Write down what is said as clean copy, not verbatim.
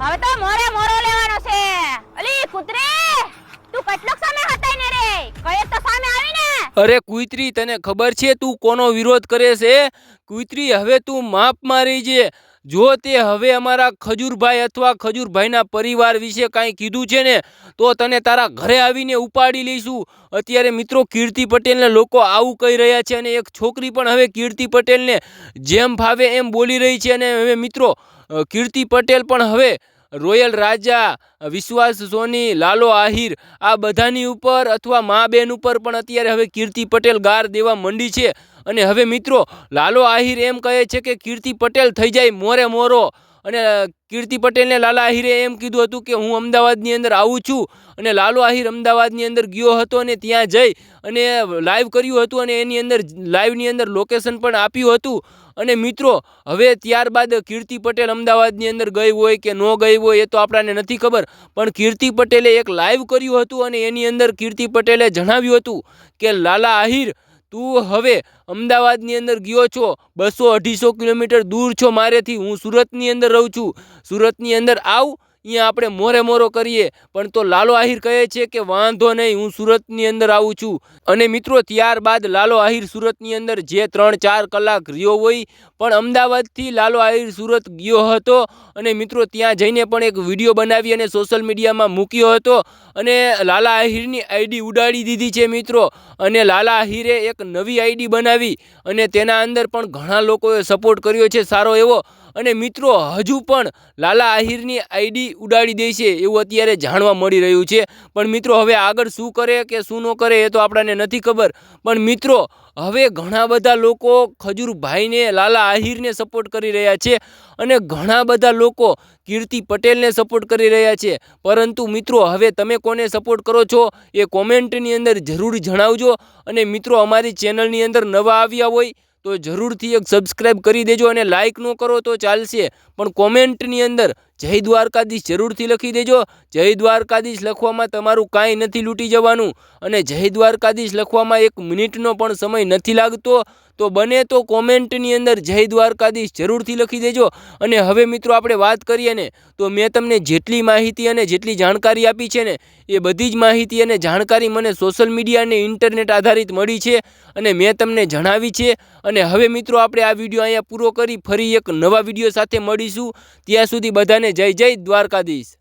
હવે તો મોરે મોરો લેવાનો છે. અલી કૂતરે, તું કેટલોક સામે હતાઈ ને રે, કયે તો સામે આવી ને. અરે કુઈત્રી, તને ખબર છે તું કોનો વિરોધ કરે છે? કુઈત્રી, હવે તું માપ મારી છે. જો તે હવે અમારા ખજૂરભાઈ અથવા ખજૂરભાઈના પરિવાર વિશે કાંઈ કીધું છે ને, તો તને તારા ઘરે આવીને ઉપાડી લઈશું. અત્યારે મિત્રો કીર્તિ પટેલને લોકો આવું કહી રહ્યા છે, અને એક છોકરી પણ હવે કીર્તિ પટેલને જેમ ભાવે એમ બોલી રહી છે. અને હવે મિત્રો કીર્તિ પટેલ પણ હવે રોયલ રાજા, વિશ્વાસ સોની, લાલો આહિર આ બધાની ઉપર અથવા મા બેન ઉપર પણ અત્યારે હવે કીર્તિ પટેલ ગાર દેવા માંડી છે. અને હવે મિત્રો લાલો આહિર એમ કહે છે કે કીર્તિ પટેલ થઈ જાય મોરે મોરો. અને કીર્તિ પટેલને લાલા આહિરે એમ કીધું હતું કે હું અમદાવાદની અંદર આવું છું. અને લાલો આહિર અમદાવાદની અંદર ગયો હતો અને ત્યાં જઈ અને લાઈવ કર્યું હતું, અને એની અંદર લાઈવની અંદર લોકેશન પણ આપ્યું હતું. અને મિત્રો હવે ત્યારબાદ કીર્તિ પટેલ અમદાવાદની અંદર ગઈ હોય કે ન ગઈ હોય એ તો આપણને નથી ખબર, પણ કીર્તિ પટેલે એક લાઈવ કર્યું હતું, અને એની અંદર કીર્તિ પટેલે જણાવ્યું હતું કે લાલા આહિર, તું હવે અમદાવાદની અંદર ગયો છો, 200-250 કિલોમીટર દૂર છો મારેથી. હું સુરતની અંદર રહું છું, સુરતની અંદર આવ, અહીંયા આપણે મોરે મોરો કરીએ. પણ તો લાલો આહિર કહે છે કે વાંધો નહીં, હું સુરતની અંદર આવું છું. અને મિત્રો ત્યારબાદ લાલો આહિર સુરતની અંદર જે 3-4 કલાક રહ્યો હોય, પણ અમદાવાદથી લાલો આહિર સુરત ગયો હતો. અને મિત્રો ત્યાં જઈને પણ એક વિડીયો બનાવી અને સોશિયલ મીડિયામાં મૂક્યો હતો, અને લાલા આહિરની આઈડી ઉડાડી દીધી છે મિત્રો. અને લાલા આહિરે એક નવી આઈડી બનાવી, અને તેના અંદર પણ ઘણા લોકોએ સપોર્ટ કર્યો છે સારો એવો. અને મિત્રો હજુ પણ લાલા આહિરની આઈડી ઉડાડી દે છે એવું અત્યારે જાણવા મળી રહ્યું છે. પણ મિત્રો હવે આગળ શું કરે કે શું ન કરે એ તો આપણને નથી ખબર. પણ મિત્રો હવે ઘણા બધા લોકો ખજૂરભાઈને, લાલા આહિરને સપોર્ટ કરી રહ્યા છે, અને ઘણા બધા લોકો કીર્તિ પટેલને સપોર્ટ કરી રહ્યા છે. પરંતુ મિત્રો હવે તમે કોને સપોર્ટ કરો છો એ કોમેન્ટની અંદર જરૂર જણાવજો. અને મિત્રો અમારી ચેનલની અંદર નવા આવ્યા હોય તો જરૂરથી એક સબસ્ક્રાઈબ કરી દેજો, અને લાઇક ન કરો તો ચાલશે, પણ કોમેન્ટની અંદર જય દ્વારકાધીશ જરૂરથી લખી દેજો. જય દ્વારકાધીશ લખવામાં તમારું કાંઈ નથી લૂંટી જવાનું, અને જય દ્વારકાધીશ લખવામાં 1 મિનિટનો પણ સમય નથી લાગતો. તો બને તો કોમેન્ટની અંદર જય દ્વારકાધીશ જરૂરથી લખી દેજો. અને હવે મિત્રો આપણે વાત કરીએ ને, તો મેં તમને જેટલી માહિતી અને જેટલી જાણકારી આપી છે ને, એ બધી જ માહિતી અને જાણકારી મને સોશિયલ મીડિયા અને ઇન્ટરનેટ આધારિત મળી છે, અને મેં તમને જણાવી છે. અને હવે મિત્રો આપણે આ વિડીયો અહીંયા પૂરો કરી ફરી એક નવા વિડીયો સાથે મળીશું. ત્યાં સુધી બધાને જય જય દ્વારકાધીશ.